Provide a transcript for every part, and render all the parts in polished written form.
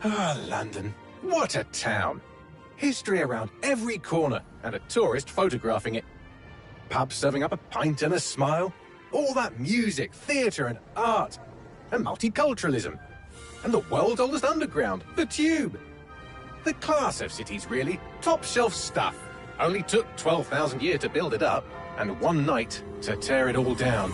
Ah, London. What a town. History around every corner, and a tourist photographing it. Pubs serving up a pint and a smile. All that music, theatre and art. And multiculturalism. And the world's oldest underground, the Tube. The class of cities, really. Top shelf stuff. Only took 12,000 years to build it up, and one night to tear it all down.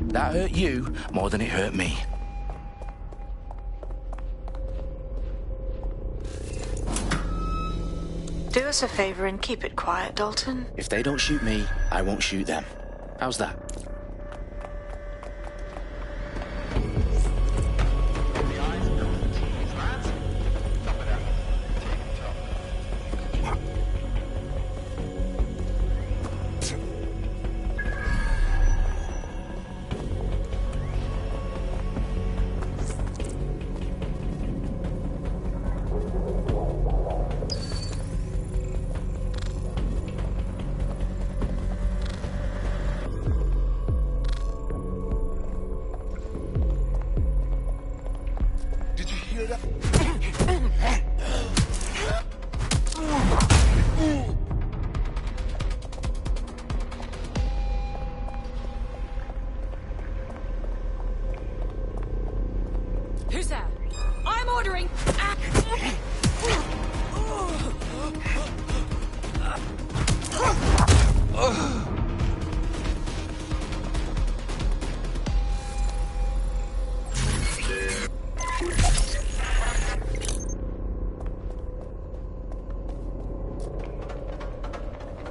That hurt you more than it hurt me. Do us a favor and keep it quiet, Dalton. If they don't shoot me, I won't shoot them. How's that? Who's that? I'm ordering!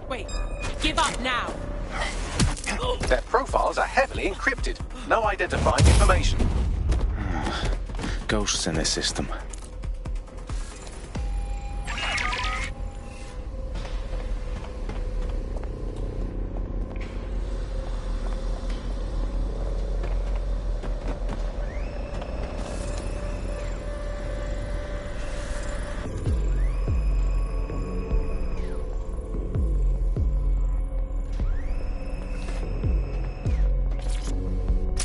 Wait, give up now! Their profiles are heavily encrypted. No identifying information. Ghosts in this system.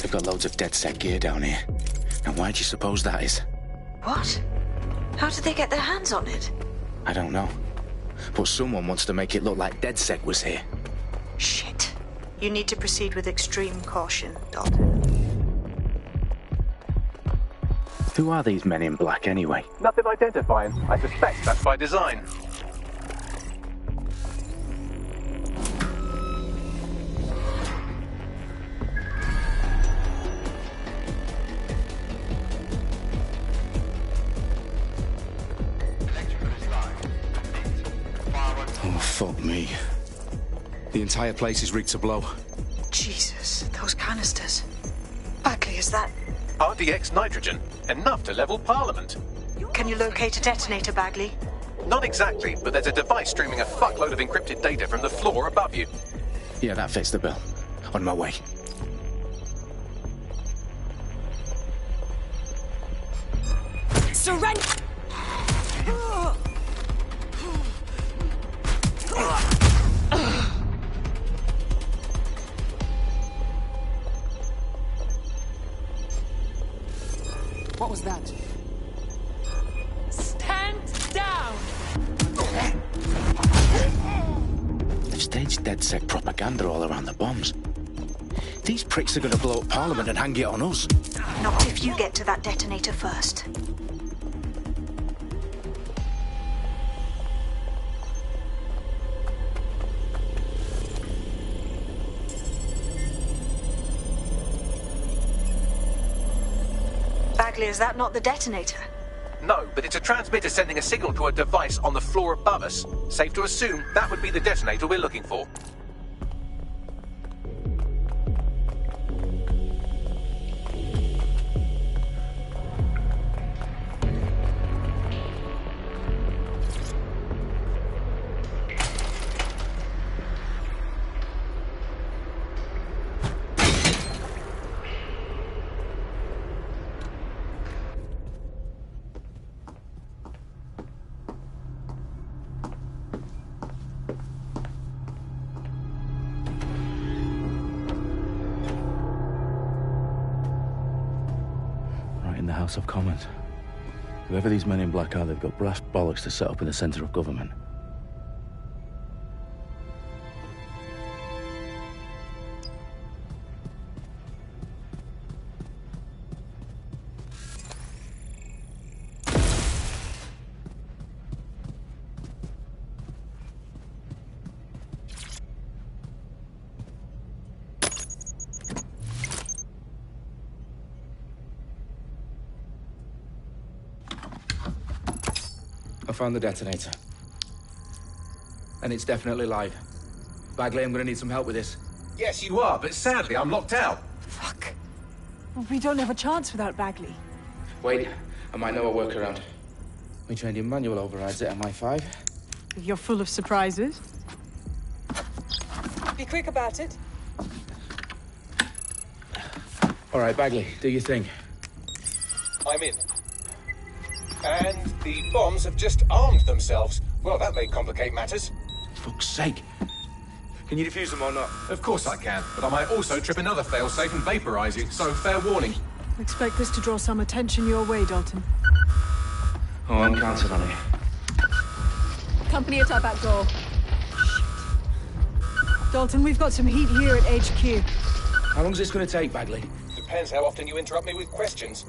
They've got loads of DedSec gear down here. And why do you suppose that is? What? How did they get their hands on it? I don't know. But someone wants to make it look like DedSec was here. Shit. You need to proceed with extreme caution, Dalton. Who are these men in black anyway? Nothing identifying. I suspect that's by design. Oh, fuck me. The entire place is rigged to blow. Jesus, those canisters. Bagley, is that... RDX nitrogen. Enough to level Parliament. Can you locate a detonator, Bagley? Not exactly, but there's a device streaming a fuckload of encrypted data from the floor above you. Yeah, that fits the bill. On my way. Surrender! What was that? Stand down! They've staged DedSec propaganda all around the bombs. These pricks are going to blow up Parliament and hang it on us. Not if you get to that detonator first. Bagley, is that not the detonator? No, but it's a transmitter sending a signal to a device on the floor above us. Safe to assume that would be the detonator we're looking for. House of Commons. Whoever these men in black are, they've got brass bollocks to set up in the centre of government. I found the detonator. And it's definitely live. Bagley, I'm gonna need some help with this. Yes, you are, but sadly I'm locked out. Fuck. We don't have a chance without Bagley. Wait, I might know a workaround. We trained in manual overrides at MI5. You're full of surprises. Be quick about it. All right, Bagley, do your thing. I'm in. And the bombs have just armed themselves. Well, that may complicate matters. Fuck's sake. Can you defuse them or not? Of course I can, but I might also trip another failsafe and vaporize you, so fair warning. Expect this to draw some attention your way, Dalton. Oh, I'm counting on it. Company at our back door. Shit. Dalton, we've got some heat here at HQ. How long's this gonna take, Bagley? Depends how often you interrupt me with questions.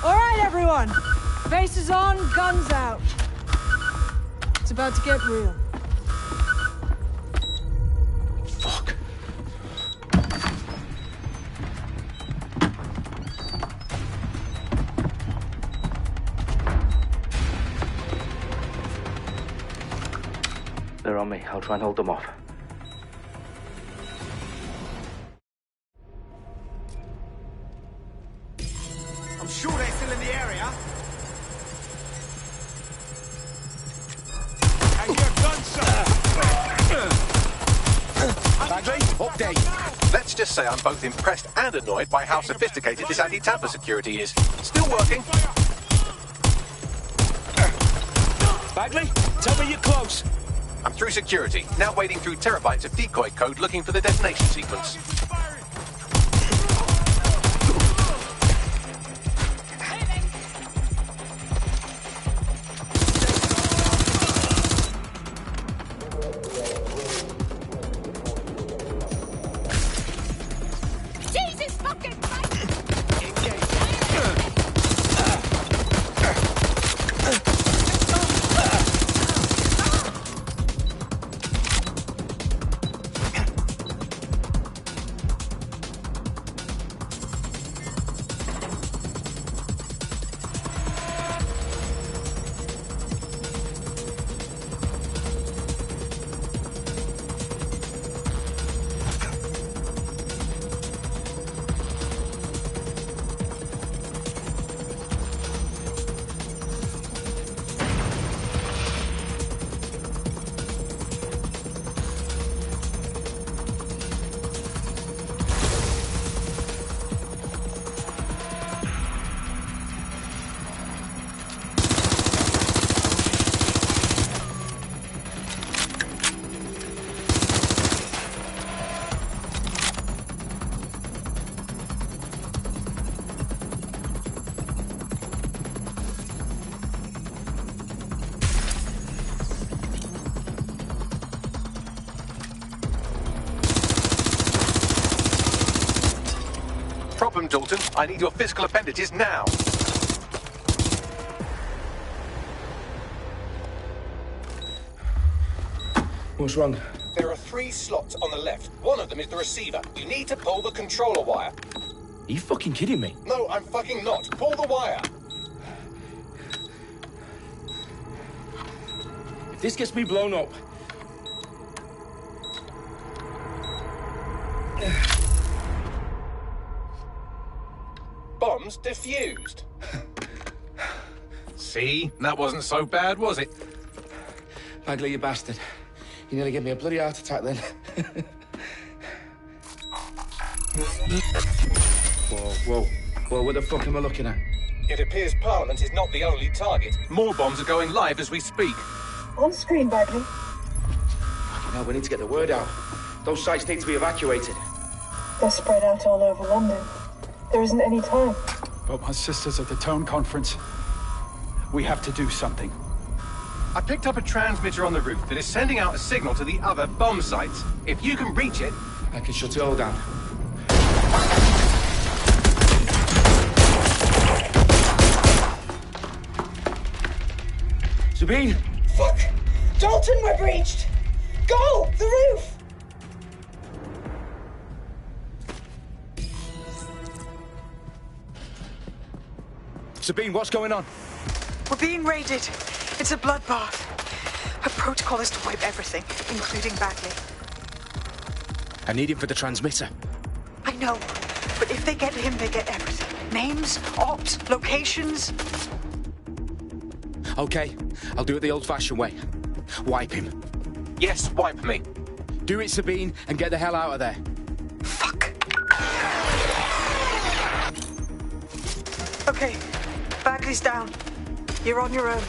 All right, everyone. Faces on, guns out. It's about to get real. Fuck. They're on me. I'll try and hold them off. I'm sure they're still in the area. Bagley, update. Let's just say I'm both impressed and annoyed by how sophisticated this anti-tamper security is. Still working. Bagley, tell me you're close. I'm through security, now wading through terabytes of decoy code looking for the detonation sequence. Problem, Dalton. I need your physical appendages now. What's wrong? There are 3 slots on the left. One of them is the receiver. You need to pull the controller wire. Are you fucking kidding me? No, I'm fucking not. Pull the wire. If this gets me blown up... Bombs defused. See? That wasn't so bad, was it? Bagley, you bastard. You nearly gave me a bloody heart attack then. Whoa, what the fuck am I looking at? It appears Parliament is not the only target. More bombs are going live as we speak. On screen, Bagley. Fucking hell, we need to get the word out. Those sites need to be evacuated. They're spread out all over London. There isn't any time. But my sister's at the town conference. We have to do something. I picked up a transmitter on the roof that is sending out a signal to the other bomb sites. If you can reach it... I can shut it all down. Sabine! Fuck! Dalton, we're breached! Go! The roof! Sabine, what's going on? We're being raided. It's a bloodbath. Her protocol is to wipe everything, including Bagley. I need him for the transmitter. I know, but if they get him, they get everything. Names, ops, locations. Okay, I'll do it the old-fashioned way. Wipe him. Yes, wipe me. Do it, Sabine, and get the hell out of there. Fuck. Okay, Bagley's down. You're on your own.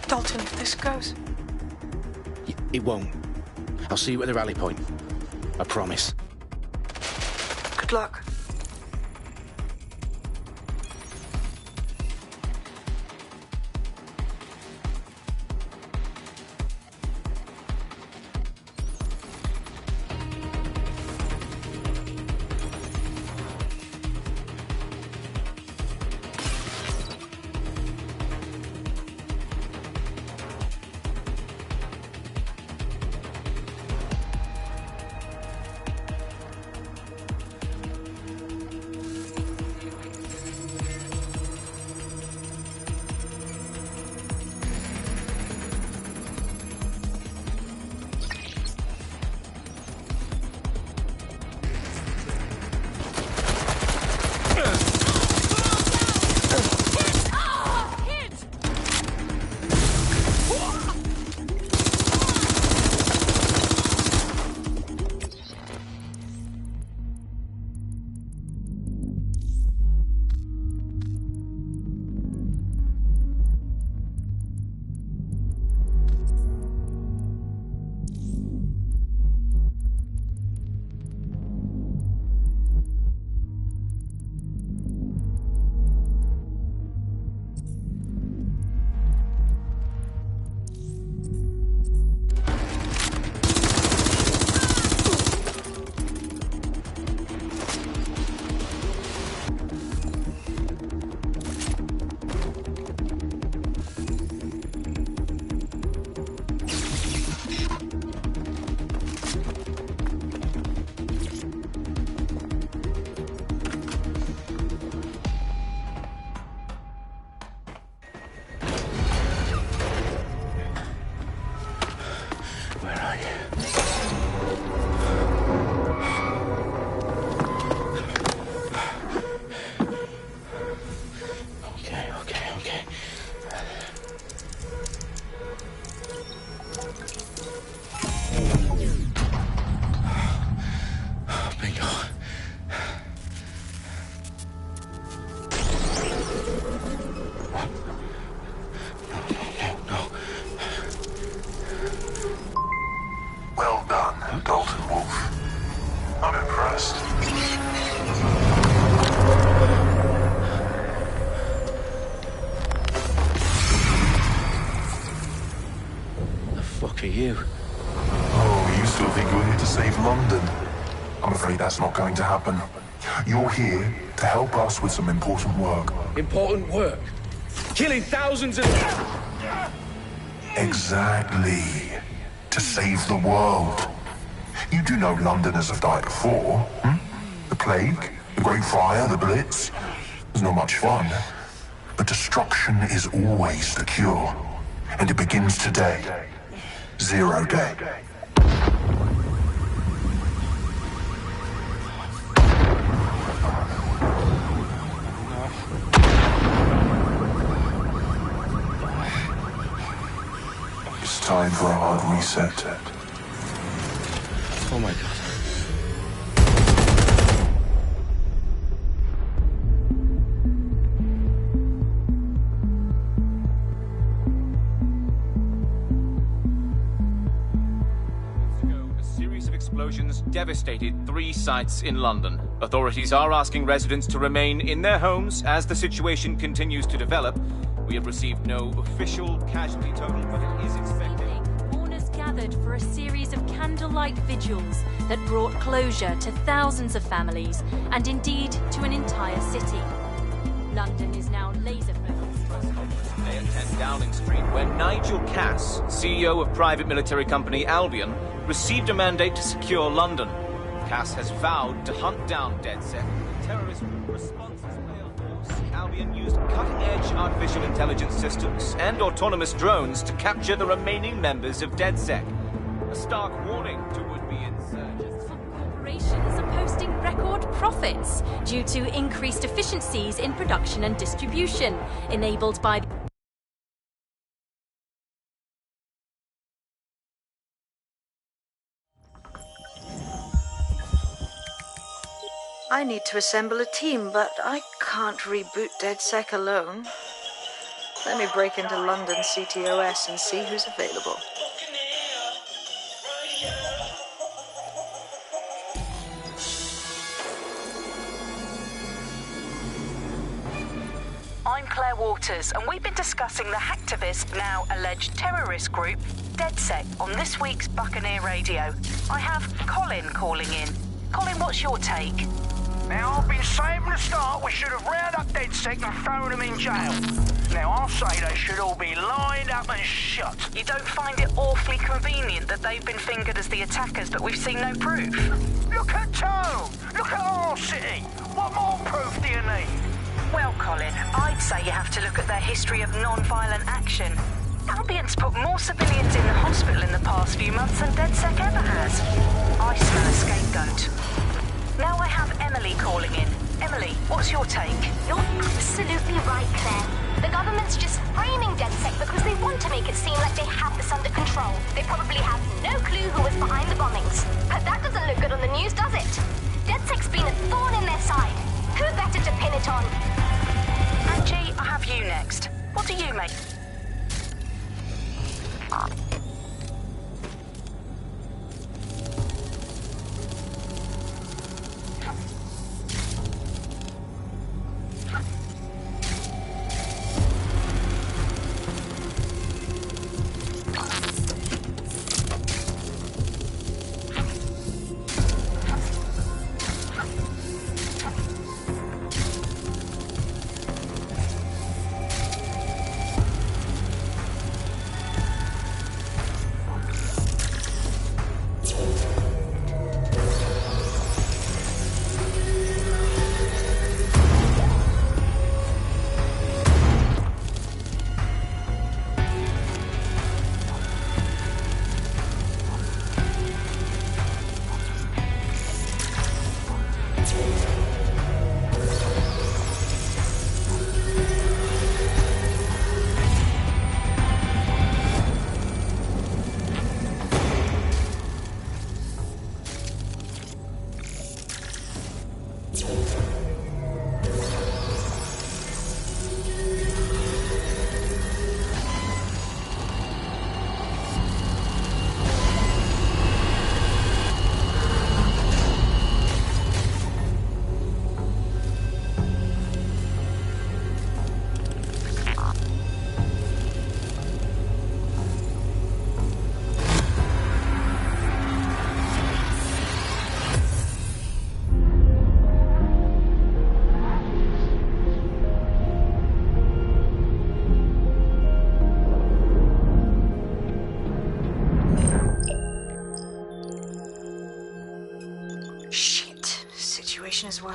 Dalton, if this goes... It won't. I'll see you at the rally point. I promise. Good luck. You? Oh, you still think you're here to save London? I'm afraid that's not going to happen. You're here to help us with some important work. Important work? Killing thousands of... Exactly. To save the world. You do know Londoners have died before, hmm? The plague, The Great Fire, the Blitz, was not much fun. But destruction is always the cure. And it begins today. Zero Day. It's time for a hard reset. Oh my God. Explosions devastated 3 sites in London. Authorities are asking residents to remain in their homes as the situation continues to develop. We have received no official casualty total, but it is expected. Mourners gathered for a series of candlelight vigils that brought closure to thousands of families and indeed to an entire city. London is now laser-focused. Today at 10 Downing Street, where Nigel Cass, CEO of private military company Albion, received a mandate to secure London. Cass has vowed to hunt down DedSec. Terrorist responses force. Albion used cutting-edge artificial intelligence systems and autonomous drones to capture the remaining members of DedSec. A stark warning to would-be insurgents. Some corporations are posting record profits due to increased efficiencies in production and distribution, enabled by I need to assemble a team, but I can't reboot DedSec alone. Let me break into London CTOS and see who's available. I'm Claire Waters, and we've been discussing the hacktivist, now alleged terrorist group, DedSec, on this week's Buccaneer Radio. I have Colin calling in. Colin, what's your take? Now, I've been saying from the start we should have rounded up DedSec and thrown them in jail. Now, I'll say they should all be lined up and shot. You don't find it awfully convenient that they've been fingered as the attackers, but we've seen no proof? Look at Tone! Look at our city! What more proof do you need? Well, Colin, I'd say you have to look at their history of non-violent action. Albion's put more civilians in the hospital in the past few months than DedSec ever has. I smell a scapegoat. Now I have Emily calling in. Emily, what's your take? You're absolutely right, Claire. The government's just framing DedSec because they want to make it seem like they have this under control. They probably have no clue who was behind the bombings. But that doesn't look good on the news, does it? DedSec's been a thorn in their side. Who better to pin it on? Angie, I have you next. What do you make?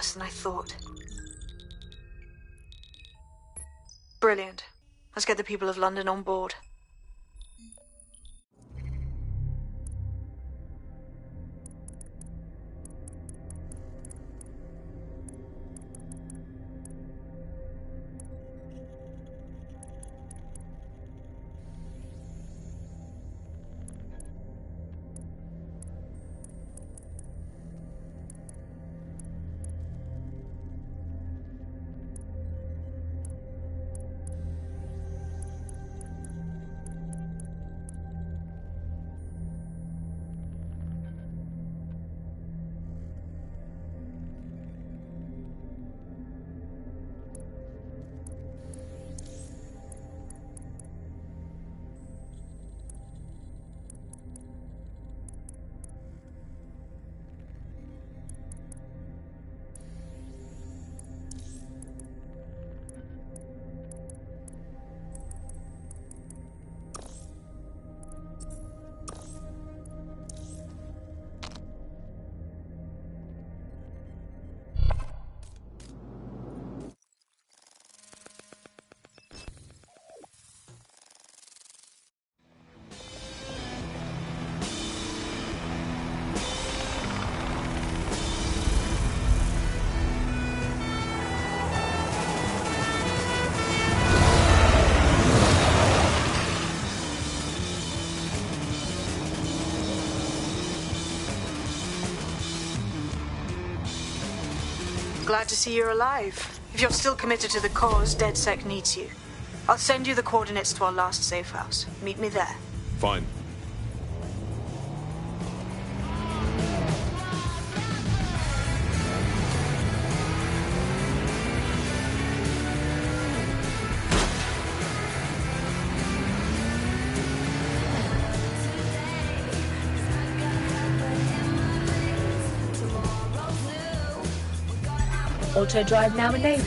worse than I thought. Brilliant. Let's get the people of London on board. Glad to see you're alive. If you're still committed to the cause, DedSec needs you. I'll send you the coordinates to our last safe house. Meet me there. Fine. Auto drive now enabled.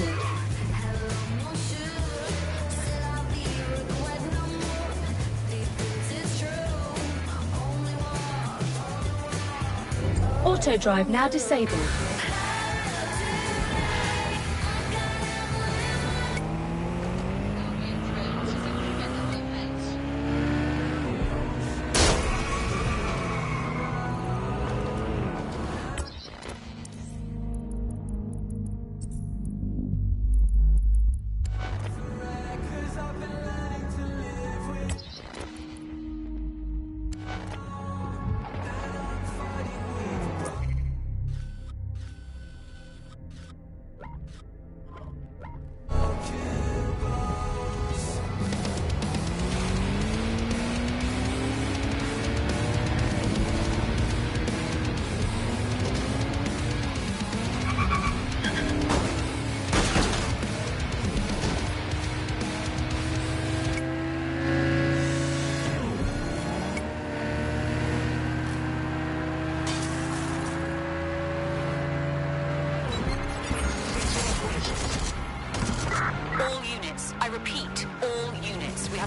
Auto drive now disabled.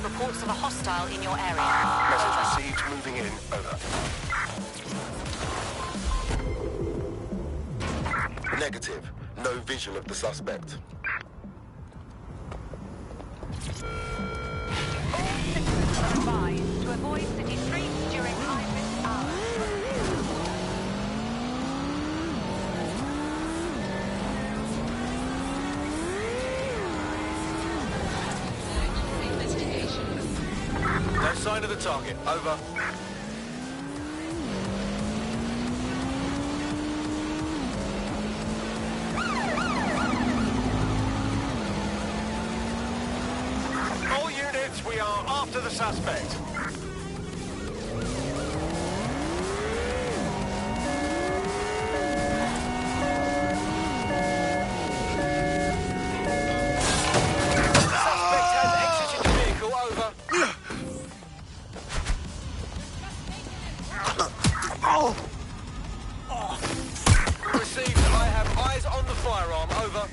Reports of a hostile in your area. Message received. Moving in. Over. Negative. No visual of the suspect. All citizens are advised to avoid city streets during high-risk hours. No sign of the target. Over. All units, we are after the suspect. Received. I have eyes on the firearm. Over.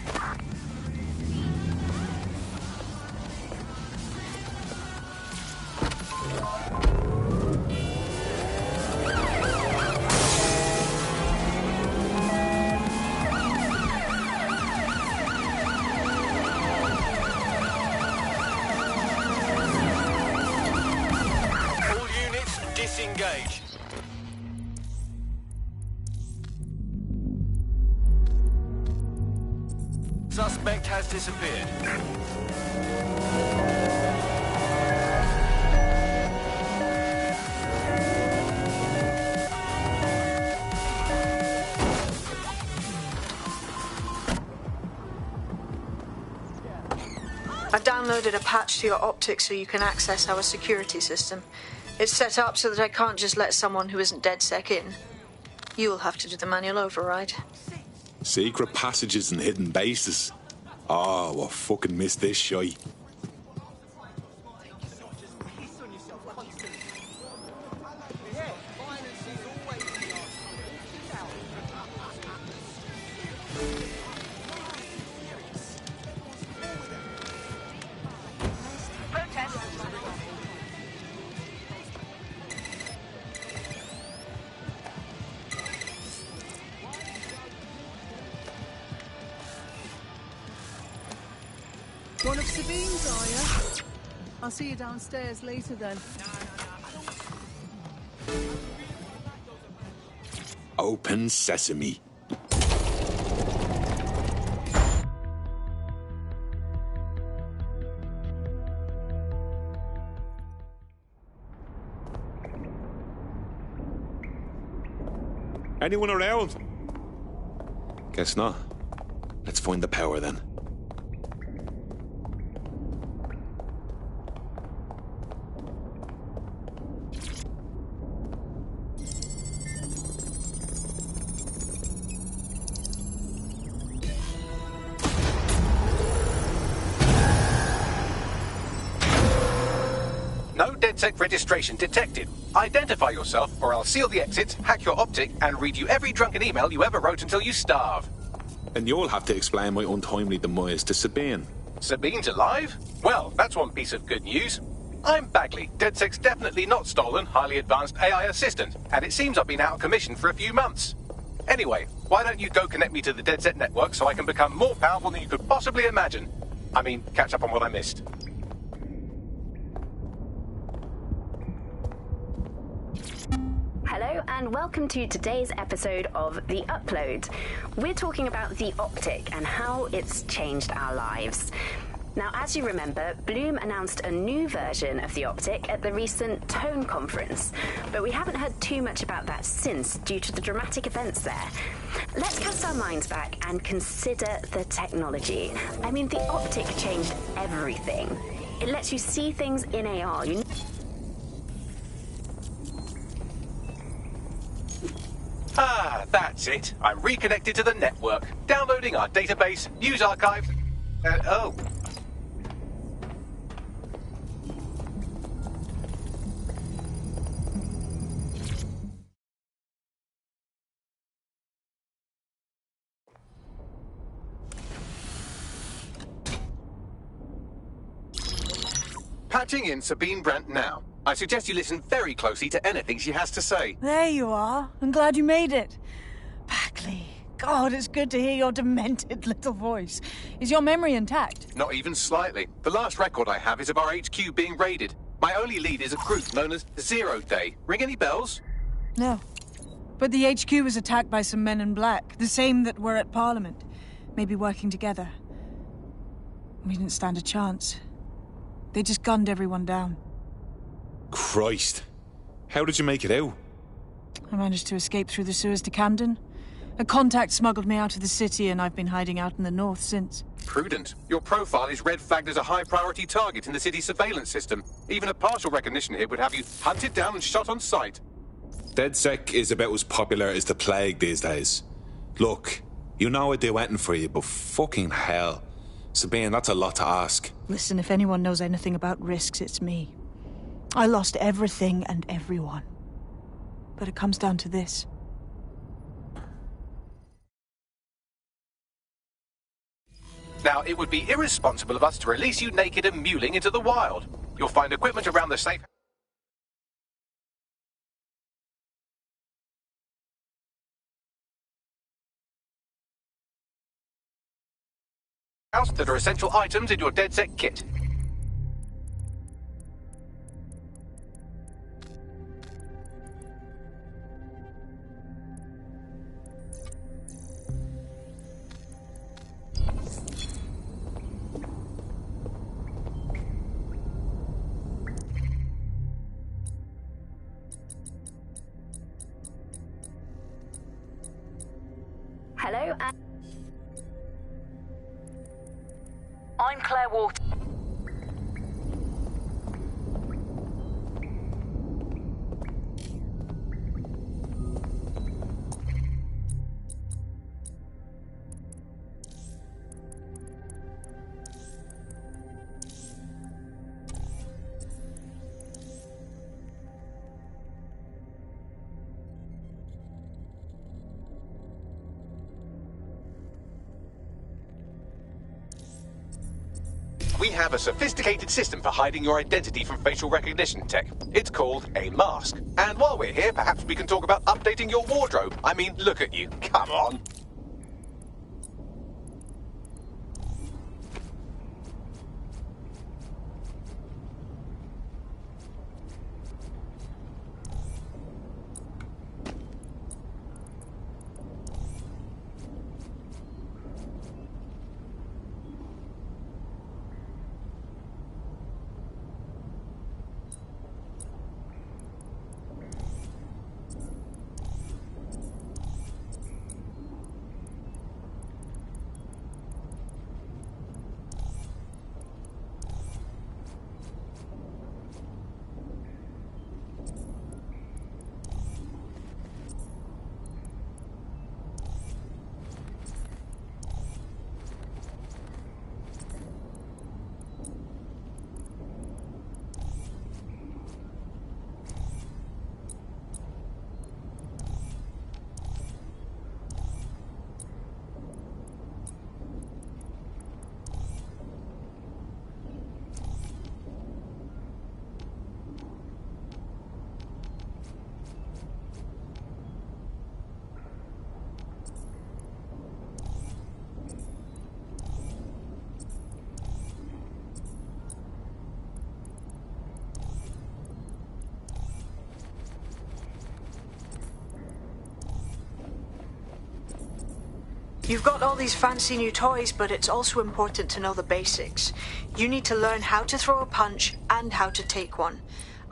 Suspect has disappeared. I've downloaded a patch to your optics so you can access our security system. It's set up so that I can't just let someone who isn't DedSec in. You'll have to do the manual override. Secret passages and hidden bases. Oh, I fucking missed this shite. One of Sabine's, are you? I'll see you downstairs later then. Open sesame. Anyone around? Guess not. Let's find the power then. No DedSec registration detected. Identify yourself, or I'll seal the exits, hack your optic, and read you every drunken email you ever wrote until you starve. And you'll have to explain my untimely demise to Sabine. Sabine's alive? Well, that's one piece of good news. I'm Bagley, DedSec's definitely not stolen, highly advanced AI assistant, and it seems I've been out of commission for a few months. Anyway, why don't you go connect me to the DedSec network so I can become more powerful than you could possibly imagine? I mean, catch up on what I missed. Hello and welcome to today's episode of The Upload. We're talking about the optic and how it's changed our lives. Now, as you remember, Bloom announced a new version of the optic at the recent Tone conference, but we haven't heard too much about that since due to the dramatic events there. Let's cast our minds back and consider the technology. I mean, the optic changed everything. It lets you see things in AR. Ah, that's it. I'm reconnected to the network. Downloading our database, news archives. Oh. Patching in Sabine Brandt now. I suggest you listen very closely to anything she has to say. There you are. I'm glad you made it. Bagley, God, it's good to hear your demented little voice. Is your memory intact? Not even slightly. The last record I have is of our HQ being raided. My only lead is a group known as Zero Day. Ring any bells? No. But the HQ was attacked by some men in black, the same that were at Parliament. Maybe working together. We didn't stand a chance. They just gunned everyone down. Christ. How did you make it out? I managed to escape through the sewers to Camden. A contact smuggled me out of the city, and I've been hiding out in the north since. Prudent. Your profile is red flagged as a high-priority target in the city's surveillance system. Even a partial recognition here would have you hunted down and shot on sight. DedSec is about as popular as the plague these days. Look, you know I'd do anything for you, but fucking hell. Sabine, that's a lot to ask. Listen, if anyone knows anything about risks, it's me. I lost everything and everyone. But it comes down to this. Now, it would be irresponsible of us to release you naked and mewling into the wild. You'll find equipment around the safe house that are essential items in your DedSec kit. Hello, and I'm Claire Water. We have a sophisticated system for hiding your identity from facial recognition tech. It's called a mask. And while we're here, perhaps we can talk about updating your wardrobe. I mean, look at you. Come on. You've got all these fancy new toys, but it's also important to know the basics. You need to learn how to throw a punch and how to take one.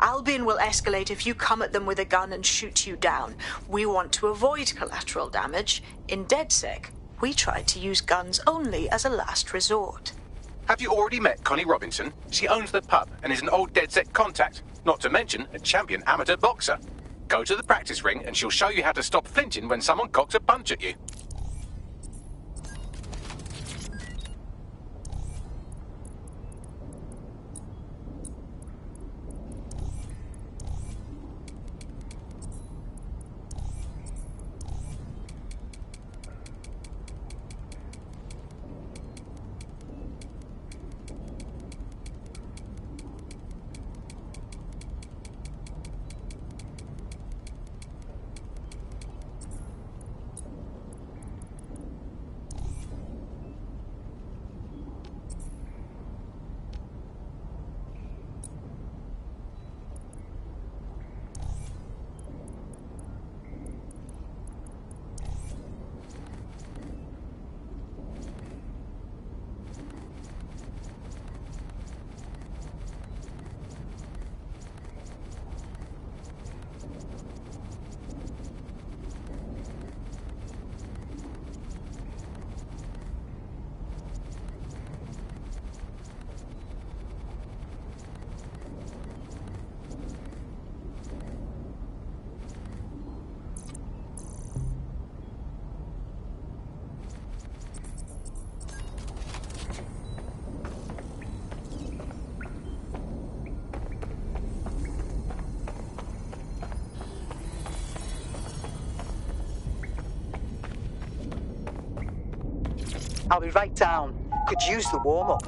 Albion will escalate if you come at them with a gun and shoot you down. We want to avoid collateral damage. In DedSec, we try to use guns only as a last resort. Have you already met Connie Robinson? She owns the pub and is an old DedSec contact, not to mention a champion amateur boxer. Go to the practice ring and she'll show you how to stop flinching when someone cocks a punch at you. I'll be right down. Could use the warm-up.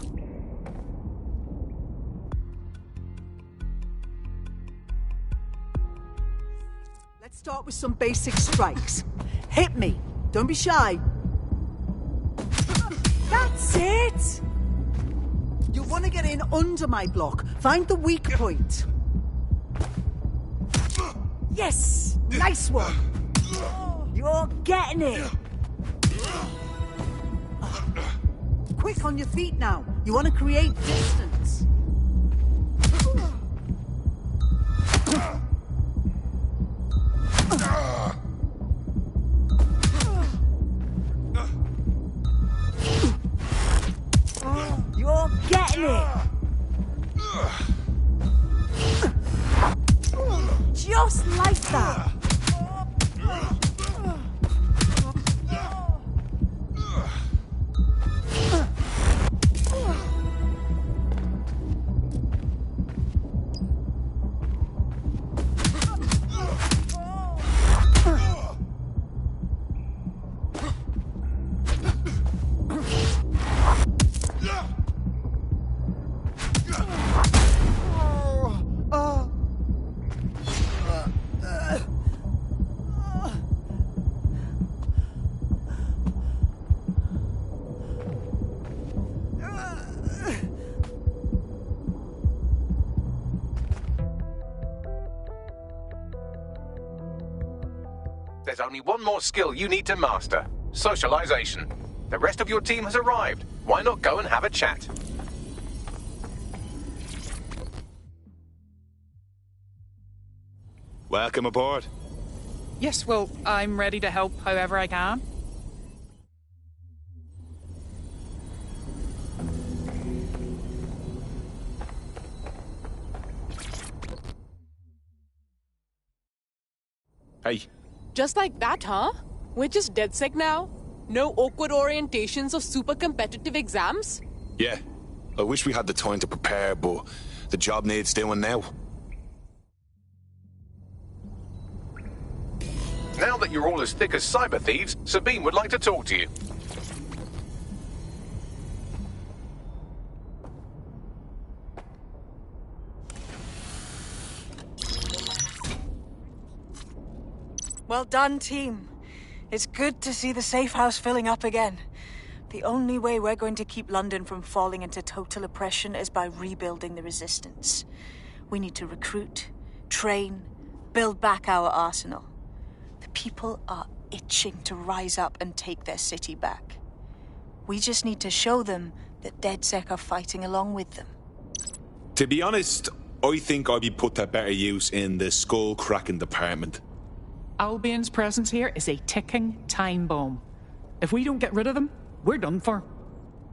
Let's start with some basic strikes. Hit me. Don't be shy. That's it! You want to get in under my block. Find the weak point. Yes! Nice one! You're getting it! Quick on your feet now. You want to create distance. getting it. Just like that. There's only one more skill you need to master. Socialization. The rest of your team has arrived. Why not go and have a chat? Welcome aboard. Yes, well, I'm ready to help however I can. Hey. Just like that, huh? We're just dead sick now? No awkward orientations or super competitive exams? Yeah. I wish we had the time to prepare, but the job needs doing now. Now that you're all as thick as cyber thieves, Sabine would like to talk to you. Well done, team. It's good to see the safe house filling up again. The only way we're going to keep London from falling into total oppression is by rebuilding the resistance. We need to recruit, train, build back our arsenal. The people are itching to rise up and take their city back. We just need to show them that DedSec are fighting along with them. To be honest, I think I'd be put to better use in the skull-cracking department. Albion's presence here is a ticking time bomb. If we don't get rid of them, we're done for.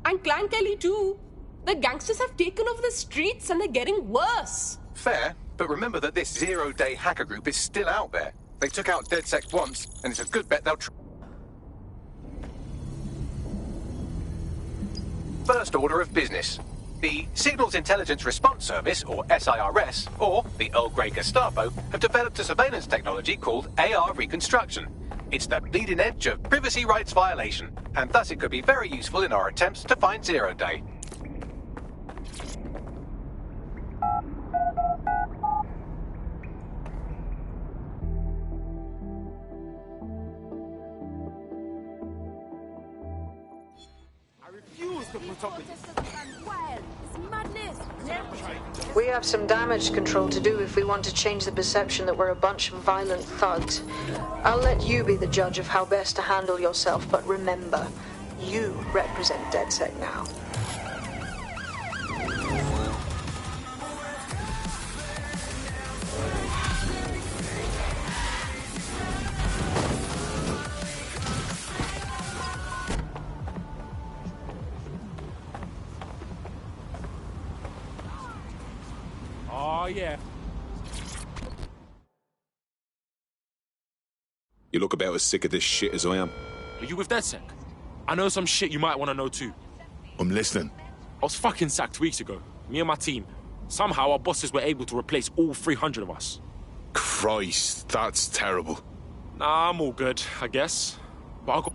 And Clan Kelly too. The gangsters have taken over the streets and they're getting worse. Fair, but remember that this zero-day hacker group is still out there. They took out DedSec once, and it's a good bet they'll First order of business. The Signals Intelligence Response Service, or SIRS, or the Earl Grey Gestapo, have developed a surveillance technology called AR Reconstruction. It's the bleeding edge of privacy rights violation, and thus it could be very useful in our attempts to find Zero Day. We have some damage control to do if we want to change the perception that we're a bunch of violent thugs. I'll let you be the judge of how best to handle yourself, but remember, you represent DedSec now. Oh, yeah. You look about as sick of this shit as I am. Are you with DedSec? I know some shit you might want to know too. I'm listening. I was fucking sacked weeks ago. Me and my team. Somehow our bosses were able to replace all 300 of us. Christ, that's terrible. Nah, I'm all good, I guess. But I'll go...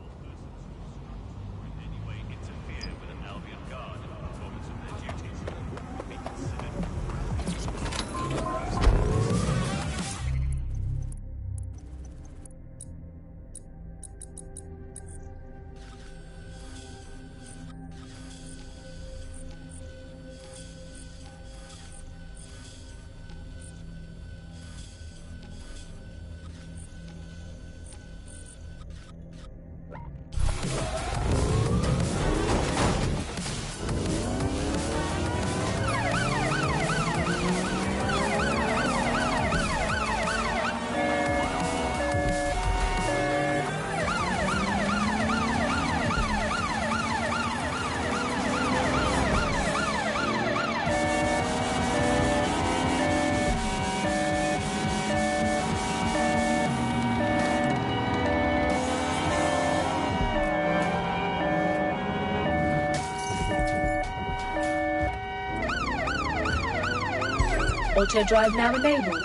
Auto drive now enabled.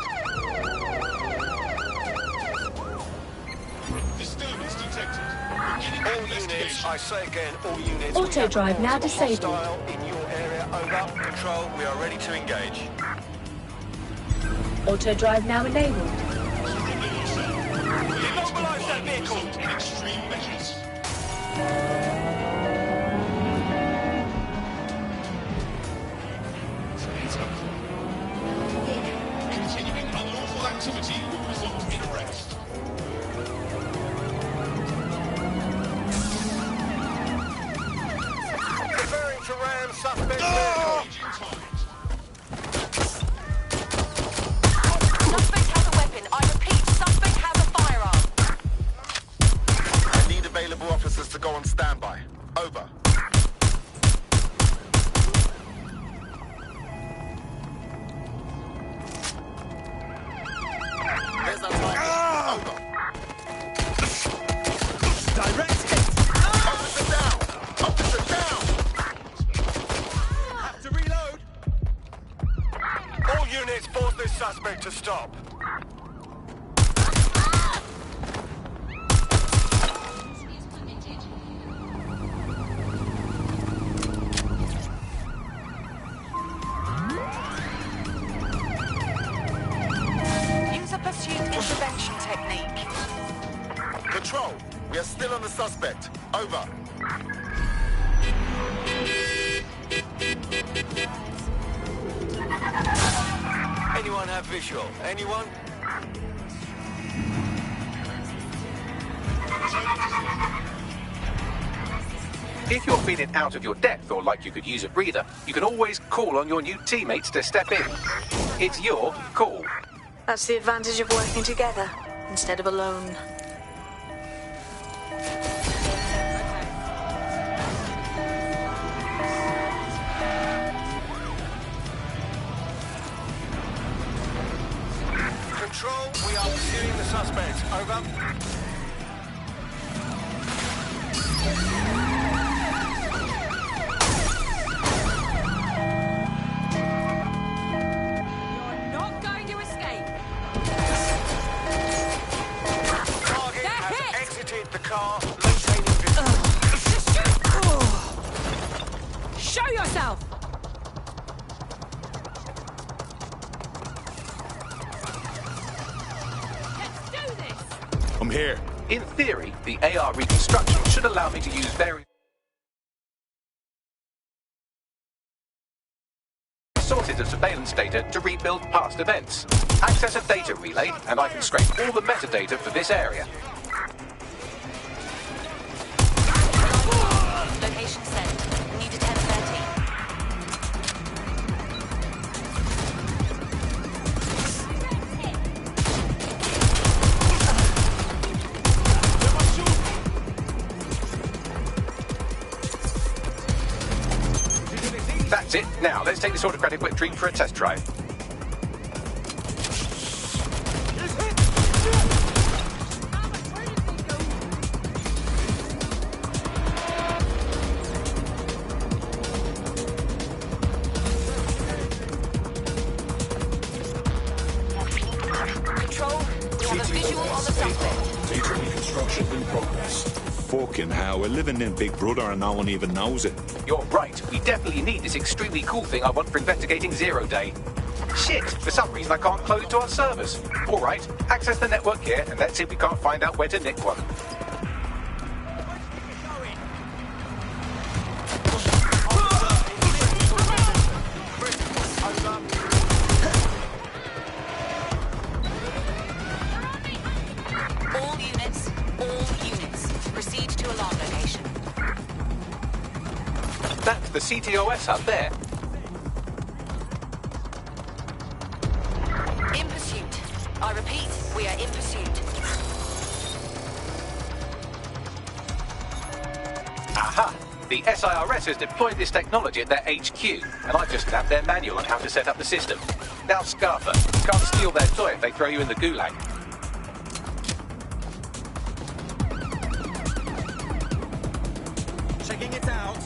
Disturbance detected. All units, I say again, all units. Auto drive now disabled. Hostile in your area, over. Control, we are ready to engage. Auto drive now enabled. Immobilize that vehicle. Extreme measures. Continuing unlawful activity will result in arrest. Preparing to ram suspect vehicle. Suspect has a weapon. I repeat, suspect has a firearm. I need available officers to go on standby. Over. There's a target. Over. Direct hit. Officer down. Officer down. Have to reload. All units, force this suspect to stop. Use a pursuit intervention technique. Control, we are still on the suspect. Over. Anyone have visual? Anyone? If you're feeling out of your depth or like you could use a breather, you can always call on your new teammates to step in. It's your call. That's the advantage of working together instead of alone. Control, we are pursuing the suspect. Over. Not going to escape. Target They're has hit. exited the car, locating visual. Show yourself. Let's do this. I'm here. In theory, the AR reconstruction should allow me to use various sources of surveillance data to rebuild past events. Access a data relay, and I can scrape all the metadata for this area. Location set. Need a 10:30. That's it. Now, let's take this autocratic whip dream for a test drive. Control, we have a visual on the suspect. Data reconstruction in progress. Fucking hell, we're living in Big Brother and no one even knows it. You're right. We definitely need this extremely cool thing I want for investigating Zero Day. Shit, for some reason I can't close to our servers. All right, access the network here and let's see if we can't find out where to nick one. All units, proceed to alarm location. That's the CTOS hub there. In pursuit. I repeat, we are in pursuit. Aha! The SIRS has deployed this technology at their HQ, and I've just grabbed their manual on how to set up the system. Now, Scarfer, you can't steal their toy if they throw you in the gulag. Checking it out.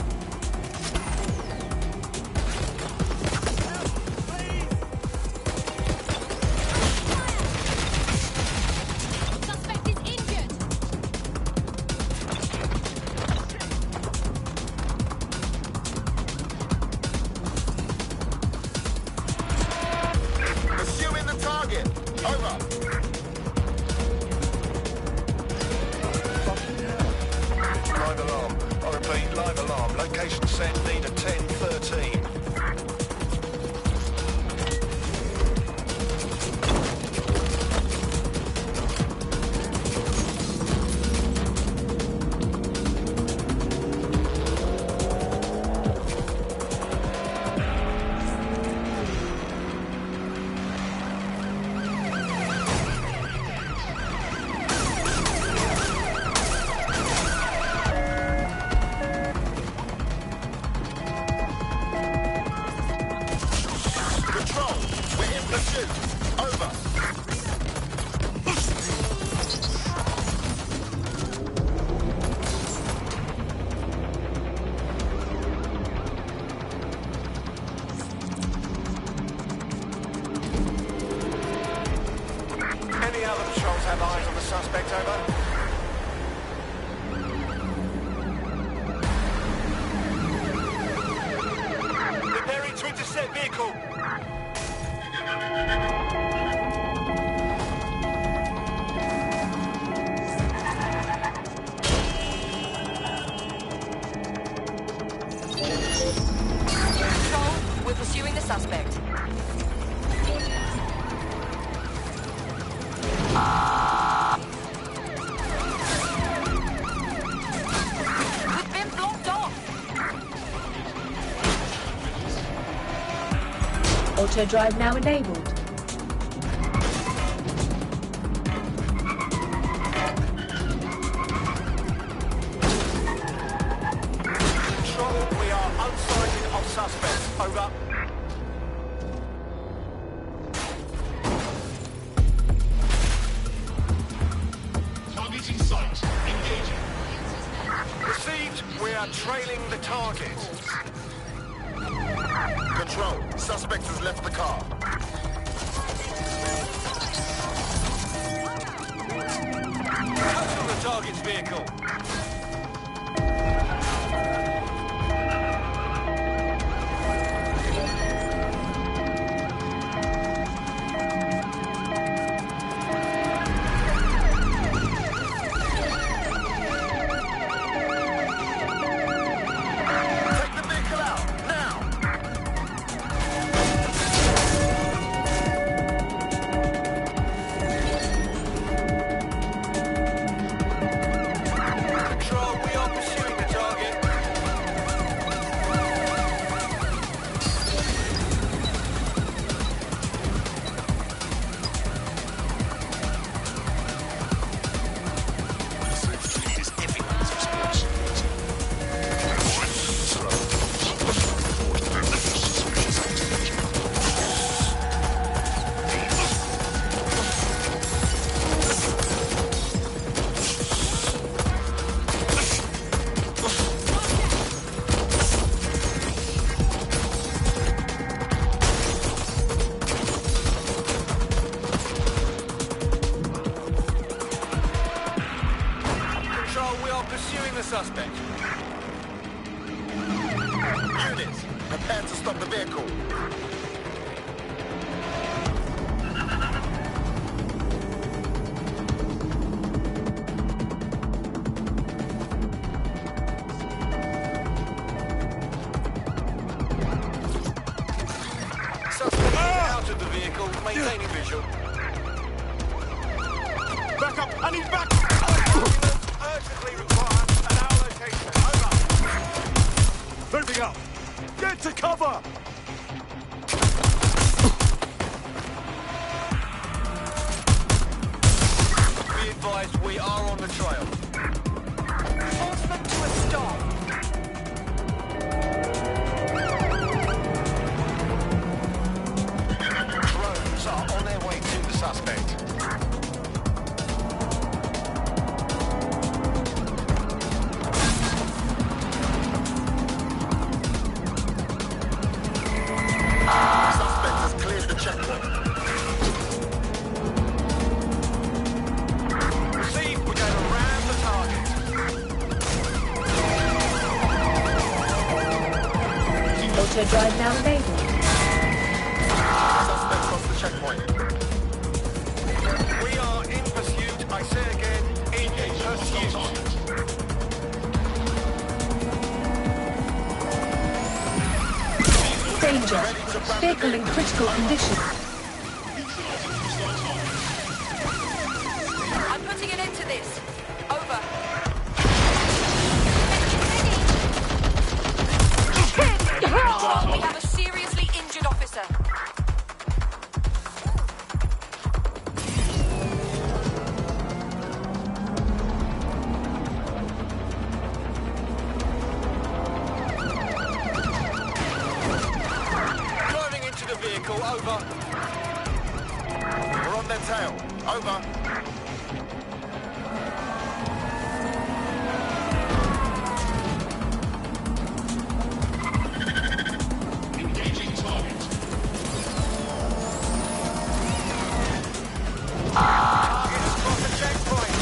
10%, need a 10-13. Auto drive now enabled. Control, we are unsighted of suspects. Over. Target in sight. Engaging. Received, we are trailing the target. Control, suspect has left the car. Cancel the target's vehicle. Pursuing the suspect. Units, prepare to stop the vehicle. Suspect out of the vehicle, maintaining visual. Back up! I need back! Urgently require an hour location. Over. Moving up! Get to cover! Be advised, we are on the trail. Force them to a stop. Drones are on their way to the suspect. Suspect has cleared the checkpoint. Received, we're going to ram the target. Auto drive now enabled. Suspect crossed the checkpoint. We are in pursuit. I say again, in pursuit. Danger. Vehicle in critical condition. I'm putting an end to this. Over. We have a seriously injured officer. Driving into the vehicle, over. We're on their tail. Over. Engaging target. Across the checkpoint.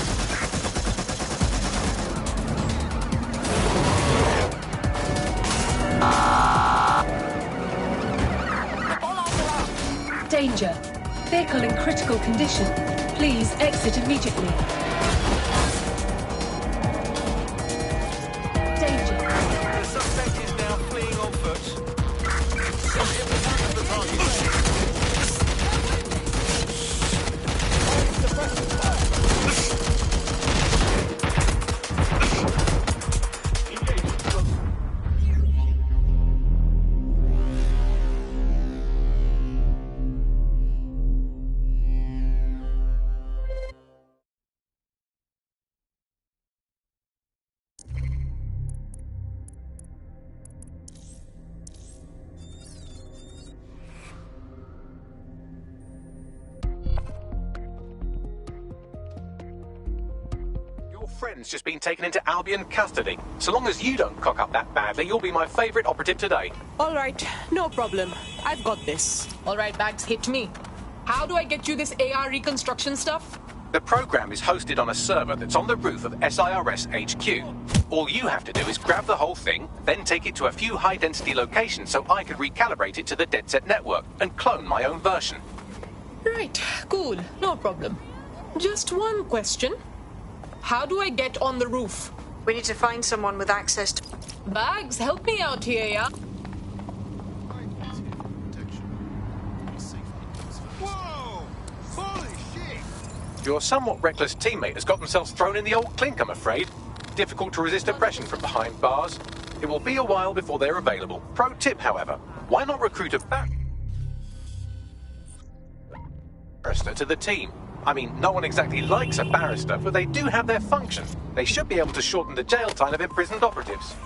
Danger. Vehicle in critical condition. Please exit immediately. Danger. The suspect is now fleeing on foot. Your friend's just been taken into Albion custody. So long as you don't cock up that badly, you'll be my favourite operative today. All right, no problem. I've got this. All right, Bags, hit me. How do I get you this AR reconstruction stuff? The program is hosted on a server that's on the roof of SIRS HQ. All you have to do is grab the whole thing, then take it to a few high-density locations so I can recalibrate it to the DedSet network and clone my own version. Right, cool, no problem. Just one question. How do I get on the roof? We need to find someone with access to... Bags, help me out here, yeah? Whoa! Holy shit! Your somewhat reckless teammate has got themselves thrown in the old clink, I'm afraid. Difficult to resist oppression from behind bars. It will be a while before they're available. Pro tip, however, why not recruit a barrister to the team? I mean, no one exactly likes a barrister, but they do have their function. They should be able to shorten the jail time of imprisoned operatives.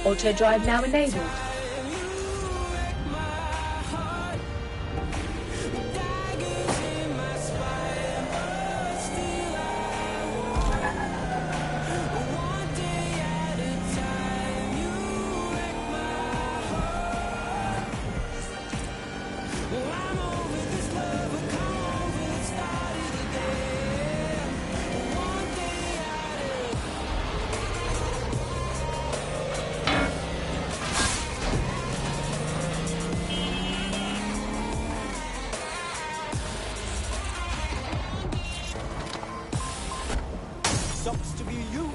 Auto drive now enabled. Sucks to be you.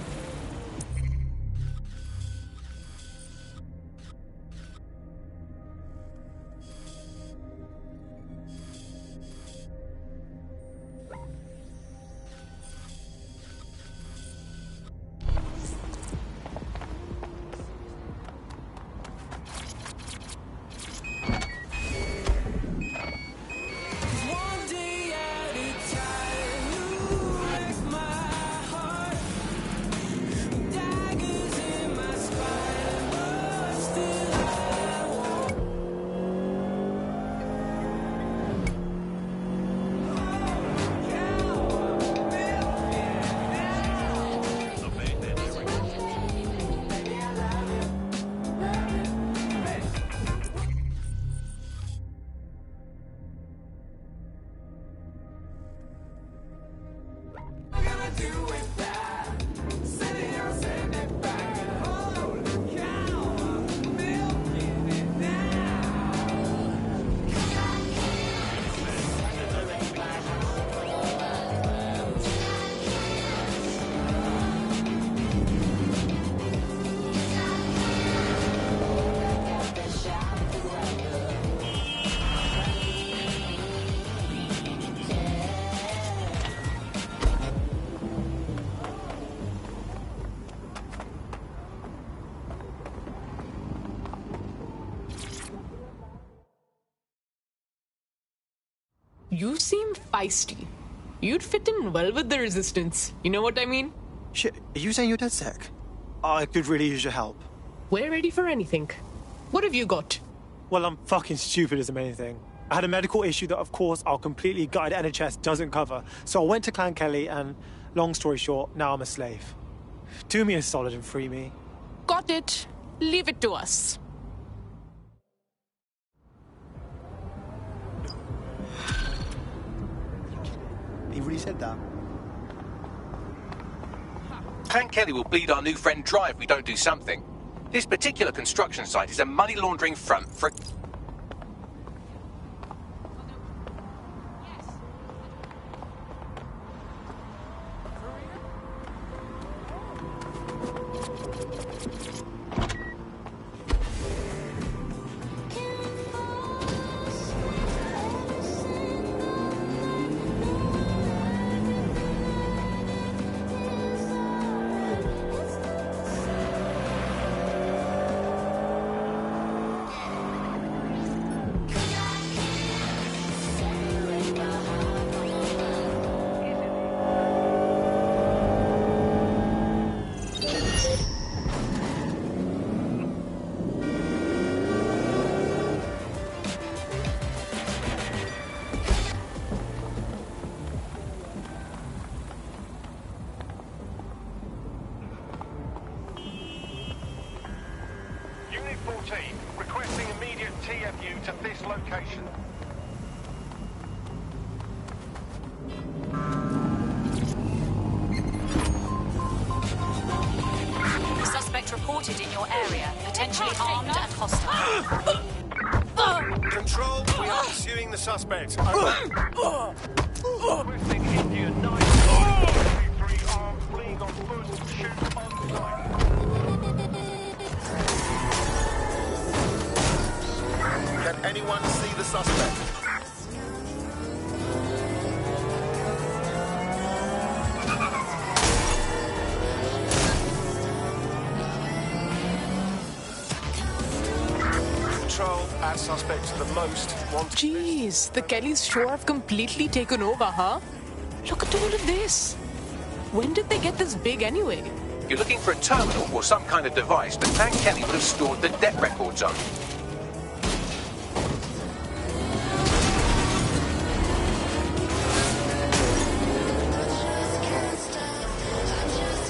You seem feisty. You'd fit in well with the resistance. You know what I mean? Shit, are you saying you're DedSec? I could really use your help. We're ready for anything. What have you got? Well, I'm fucking stupid as a main thing. I had a medical issue that, of course, our completely gutted NHS doesn't cover. So I went to Clan Kelly and, long story short, now I'm a slave. Do me a solid and free me. Got it. Leave it to us. He really said that. Clan Kelly will bleed our new friend dry if we don't do something. This particular construction site is a money laundering front for... Unit 14, requesting immediate TFU to this location. Suspect reported in your area, potentially armed and hostile. Control, we are pursuing the suspect. Over. Requesting Indian 9 3 armed, fleeing on foot, shoot on sight. Can anyone see the suspect? Control, add suspect to the most wanted. Jeez, the Kellys sure have completely taken over, huh? Look at all of this. When did they get this big anyway? You're looking for a terminal or some kind of device that Clan Kelly would have stored the debt records on.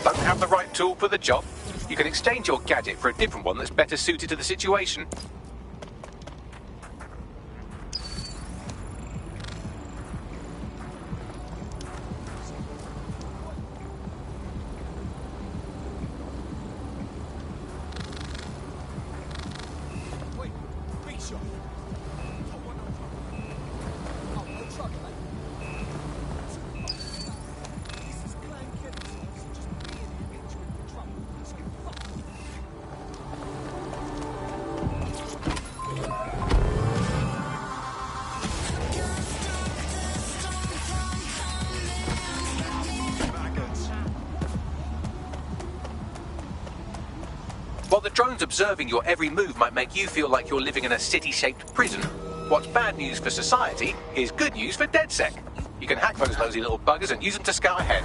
Don't have the right tool for the job? You can exchange your gadget for a different one that's better suited to the situation. While the drones observing your every move might make you feel like you're living in a city-shaped prison, what's bad news for society is good news for DedSec. You can hack those nosy little buggers and use them to scout ahead.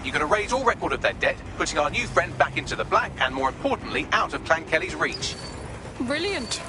you're going to raise all record of their debt, putting our new friend back into the black and, more importantly, out of Clan Kelly's reach. Brilliant.